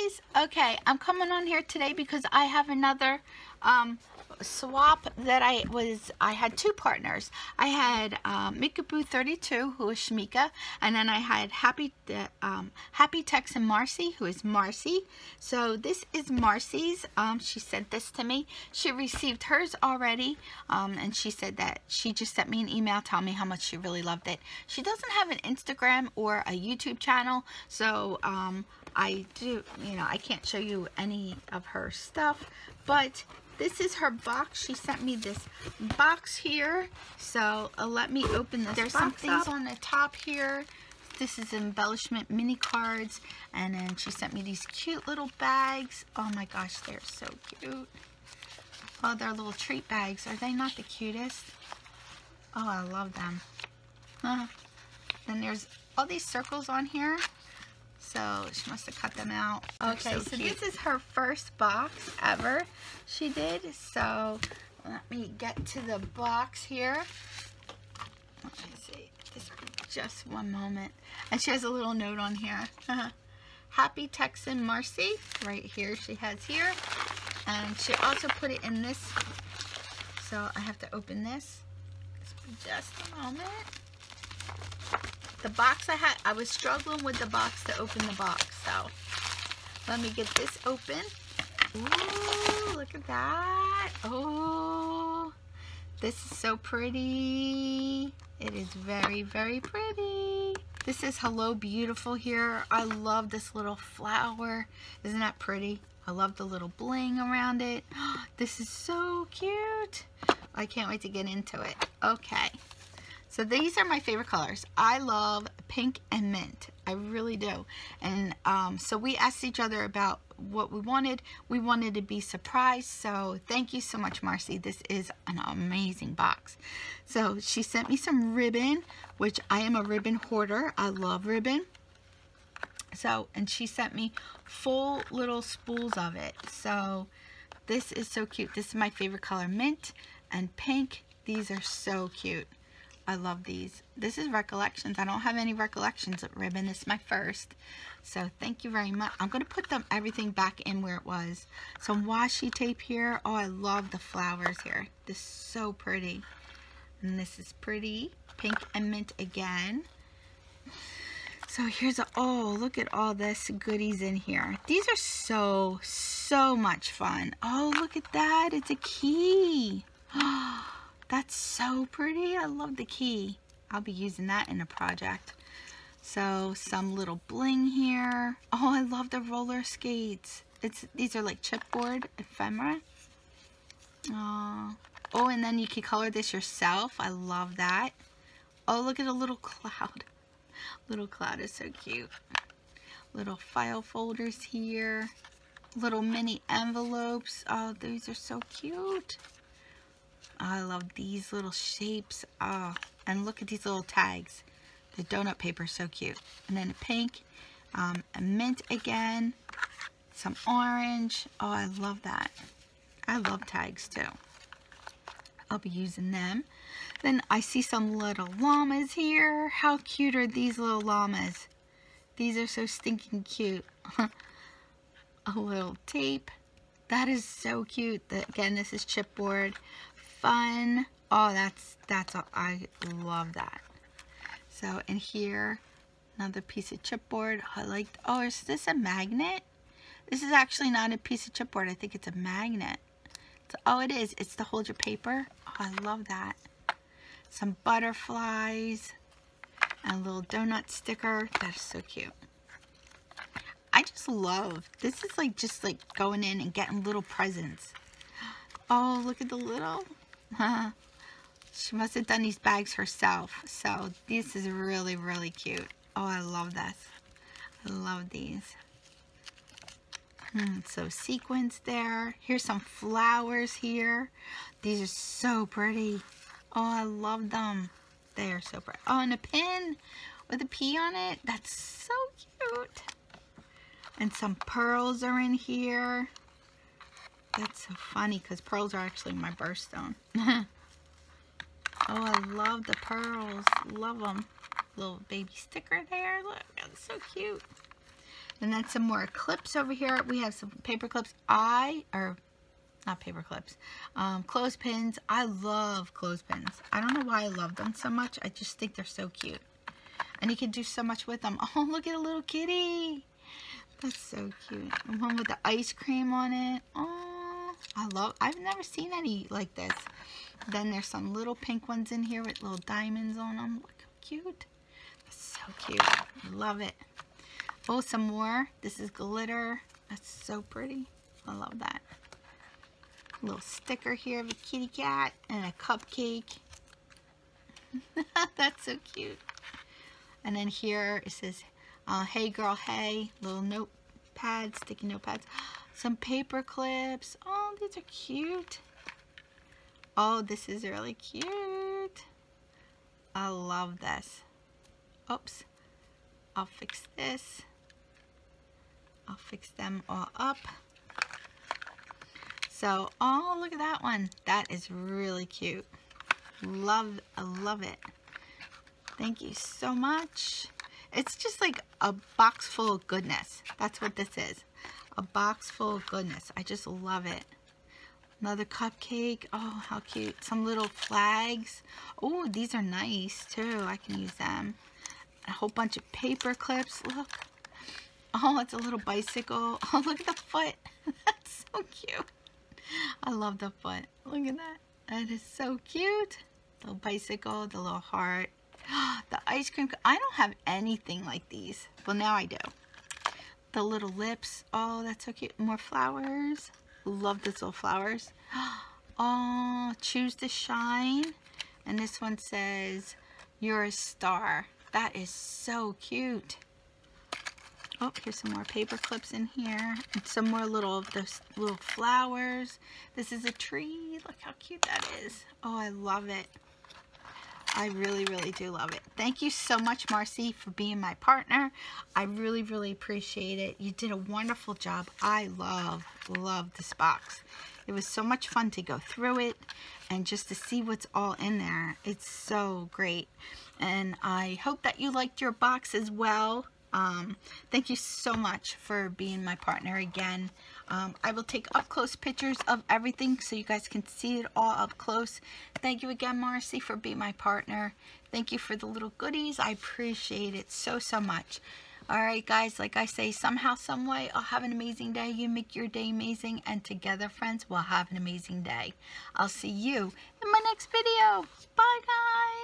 guys. Okay, I'm coming on here today because I have another swap that I had two partners. I had Mikaboo 32, who is Shmika, and then I had Happy Texan Marcy, who is Marcy. So this is Marcy's. She sent this to me. She received hers already, and she said that she just sent me an email telling me how much she really loved it. She doesn't have an Instagram or a YouTube channel, so I can't show you any of her stuff, but this is her box. She sent me this box here, so let me open this. There's some things on the top here. This is Embellishment mini cards, and then she sent me these cute little bags. Oh my gosh, they're so cute. Oh, they're little treat bags. Are they not the cutest? Oh, I love them. Then there's all these circles on here. So she must have cut them out. Okay, so this is her first box ever she did. So let me get to the box here. Let me see. Just one moment. And she has a little note on here. Happy Texan Marcy. Right here she has here. And she also put it in this. So I have to open this. Just a moment. The box I was struggling with the box to open the box, so let me get this open. Ooh, look at that. Oh, this is so pretty. It is very, very pretty. This is Hello Beautiful here. I love this little flower. Isn't that pretty? I love the little bling around it. This is so cute. I can't wait to get into it. Okay. So these are my favorite colors. I love pink and mint. I really do. And so we asked each other about what we wanted. We wanted to be surprised. So thank you so much, Marcy. This is an amazing box. So she sent me some ribbon, which I am a ribbon hoarder. I love ribbon. So, and she sent me full little spools of it. So this is so cute. This is my favorite color, mint and pink. These are so cute. I love these. This is Recollections. I don't have any Recollections of ribbon. This is my first. So thank you very much. I'm going to put everything back in where it was. Some washi tape here. Oh, I love the flowers here. This is so pretty. And this is pretty. Pink and mint again. So here's oh, look at all this goodies in here. These are so much fun. Oh, look at that. It's a key. Oh, that's so pretty. I love the key. I'll be using that in a project. So some little bling here. Oh, I love the roller skates. These are like chipboard ephemera. Oh, and then you can color this yourself. I love that. Oh, look at a little cloud. Little cloud is so cute. Little file folders here. Little mini envelopes. Oh, these are so cute. I love these little shapes. Oh, and look at these little tags. The donut paper is so cute. And then a pink, a mint again, some orange. Oh, I love that. I love tags too. I'll be using them. Then I see some little llamas here. How cute are these little llamas? These are so stinking cute. A little tape. That is so cute. Again, this is chipboard. Fun. Oh, that's all. I love that. So in here, another piece of chipboard. Oh, is this a magnet? This is actually not a piece of chipboard. I think it's a magnet. Oh, it is. It's to hold your paper. Oh, I love that. Some butterflies and a little donut sticker. That is so cute. I just love. This is like just like going in and getting little presents. Oh, look at the little. She must have done these bags herself. So this is really, really cute. Oh, I love this. I love these. So sequins there. Here's some flowers here. These are so pretty. Oh, I love them. They are so pretty. Oh, and a pin with a P on it. That's so cute. And some pearls are in here. That's so funny because pearls are actually my birthstone. Oh, I love the pearls. Love them. Little baby sticker there. Look, that's so cute. And then some more clips over here. We have some paper clips. Not paper clips, clothespins. I love clothespins. I don't know why I love them so much. I just think they're so cute. And you can do so much with them. Oh, look at a little kitty. That's so cute. The one with the ice cream on it. Oh, I've never seen any like this. Then there's some little pink ones in here with little diamonds on them. Look how cute. That's so cute. Love it. Oh, some more. This is glitter. That's so pretty. I love that. A little sticker here of a kitty cat and a cupcake. That's so cute. And then here it says, hey girl, hey. Little notepads, sticky notepads. Some paper clips. Oh, these are cute. Oh, this is really cute. I love this. Oops. I'll fix this. I'll fix them all up. So, oh, look at that one. That is really cute. I love it. Thank you so much. It's just like a box full of goodness. That's what this is. A box full of goodness. I just love it. Another cupcake. Oh, how cute. Some little flags. Oh, these are nice too. I can use them. A whole bunch of paper clips. Look. Oh, it's a little bicycle. Oh, look at the foot. That's so cute. I love the foot. Look at that. That is so cute. Little bicycle, the little heart. The ice cream. I don't have anything like these. Well, now I do. The little lips. Oh, that's so cute. More flowers. Love these little flowers. Oh, choose to shine. And this one says, you're a star. That is so cute. Oh, here's some more paper clips in here. And some more little flowers. This is a tree. Look how cute that is. Oh, I love it. I really, really do love it. Thank you so much, Marcy, for being my partner. I really, really appreciate it. You did a wonderful job. I love this box. It was so much fun to go through it and just to see what's all in there. It's so great. And I hope that you liked your box as well. Thank you so much for being my partner again. I will take up close pictures of everything so you guys can see it all up close. Thank you again, Marcy, for being my partner. Thank you for the little goodies. I appreciate it so, so much. Alright guys, like I say, somehow, some way, I'll have an amazing day. You make your day amazing, and together, friends, we'll have an amazing day. I'll see you in my next video. Bye, guys.